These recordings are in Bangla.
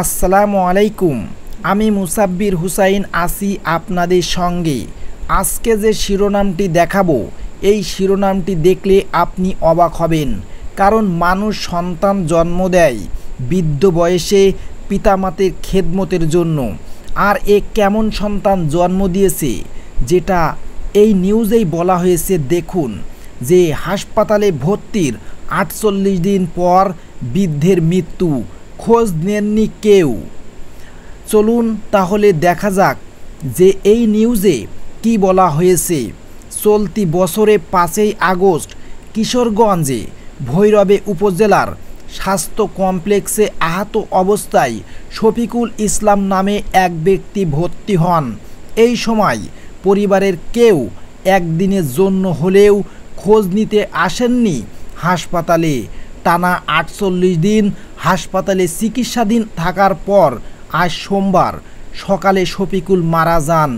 আসসালামু আলাইকুম। আমি মুসাব্বির হুসাইন আছি আপনাদের সঙ্গে। আজকে যে শিরোনামটি দেখাবো, এই শিরোনামটি দেখলে আপনি অবাক হবেন। কারণ মানুষ সন্তান জন্ম দেয় বৃদ্ধ বয়সে পিতামাতার খেদমতের জন্য। আর এ কেমন সন্তান জন্ম দিয়েছে, যেটা এই নিউজেই বলা হয়েছে। দেখুন যে হাসপাতালে ভর্তির ৪৮ দিন পর বৃদ্ধের মৃত্যু, খোঁজ নেননি কেউ। চলুন তাহলে দেখা যাক যে এই নিউজে কি বলা হয়েছে। চলতি বছরে ৫ই আগস্ট কিশোরগঞ্জে ভৈরবে উপজেলার স্বাস্থ্য কমপ্লেক্সে আহত অবস্থায় শফিকুল ইসলাম নামে এক ব্যক্তি ভর্তি হন। এই সময় পরিবারের কেউ একদিনের জন্য হলেও খোঁজ নিতে আসেননি হাসপাতালে। টানা ৪৮ দিন হাসপাতালে চিকিৎসাধীন থাকার পর আজ সোমবার সকালে শফিকুল মারা যান।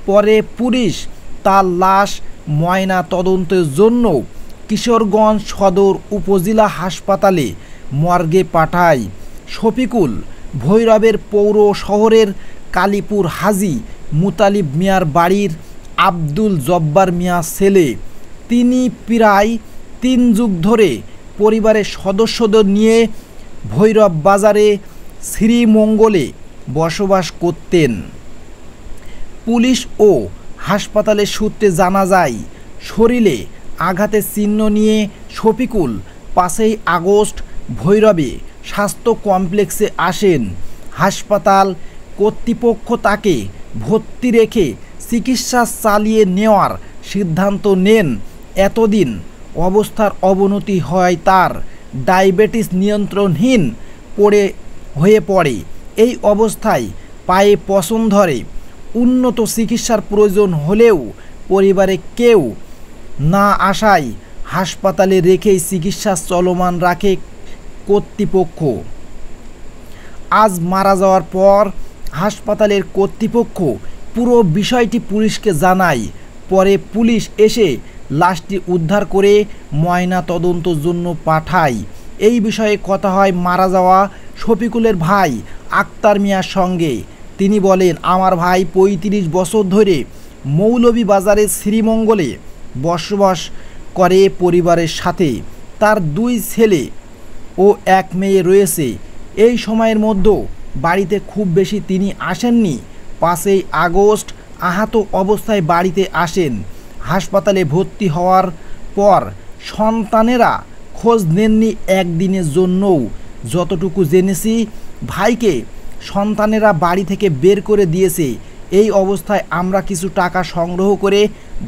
পরে পুলিশ তার লাশ ময়না তদন্তের জন্য কিশোরগঞ্জ সদর উপজেলা হাসপাতালে মর্গে পাঠায়। শফিকুল ভৈরবের পৌর শহরের কালীপুর হাজী মুতালিব মিয়ার বাড়ির আব্দুল জব্বার মিয়ার ছেলে। তিনি প্রায় ৩ যুগ ধরে পরিবারের সদস্যদের নিয়ে ভৈরব বাজারে শ্রীমঙ্গলে বসবাস করতেন। পুলিশ ও হাসপাতালের সূত্রে জানা যায়, শরীরে আঘাতের চিহ্ন নিয়ে শফিকুল ৫ই আগস্ট ভৈরবে স্বাস্থ্য কমপ্লেক্সে আসেন। হাসপাতাল কর্তৃপক্ষ তাকে ভর্তি রেখে চিকিৎসা চালিয়ে নেওয়ার সিদ্ধান্ত নেন। এতদিন অবস্থার অবনতি হয় তার ডায়াবেটিস নিয়ন্ত্রণহীন হয়ে পড়ে। এই অবস্থায় পায়ে পছন্দ ধরে। উন্নত চিকিৎসার প্রয়োজন হলেও পরিবারে কেউ না আসায় হাসপাতালে রেখেই চিকিৎসা চলমান রাখে কর্তৃপক্ষ। আজ মারা যাওয়ার পর হাসপাতালের কর্তৃপক্ষ পুরো বিষয়টি পুলিশকে জানায়। পরে পুলিশ এসে লাশটি উদ্ধার করে ময়না তদন্তের জন্য পাঠায়। এই বিষয়ে কথা হয় মারা যাওয়া শফিকুলের ভাই আক্তার মিয়ার সঙ্গে। তিনি বলেন, আমার ভাই ৩৫ বছর ধরে মৌলভীবাজারের শ্রীমঙ্গলে বসবাস করে পরিবারের সাথে। তার ২ ছেলে ও ১ মেয়ে রয়েছে। এই সময়ের মধ্যে বাড়িতে খুব বেশি তিনি আসেননি। ৫ই আগস্ট আহত অবস্থায় বাড়িতে আসেন। হাসপাতালে ভর্তি হওয়ার পর সন্তানেরা খোঁজ নেননি একদিনের জন্যও। যতটুকু জেনেছি, ভাইকে সন্তানেরা বাড়ি থেকে বের করে দিয়েছে। এই অবস্থায় আমরা কিছু টাকা সংগ্রহ করে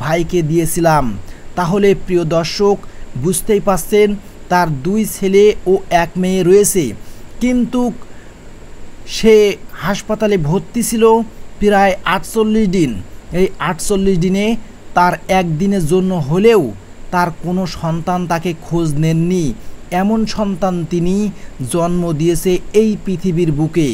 ভাইকে দিয়েছিলাম। তাহলে প্রিয় দর্শক, বুঝতেই পারছেন তার ২ ছেলে ও ১ মেয়ে রয়েছে, কিন্তু সে হাসপাতালে ভর্তি ছিল প্রায় ৪৮ দিন। এই ৪৮ দিনে তার একদিনের জন্য হলেও তার কোনো সন্তান তাকে খোঁজ নেননি। এমন সন্তান তিনি জন্ম দিয়েছে এই পৃথিবীর বুকে।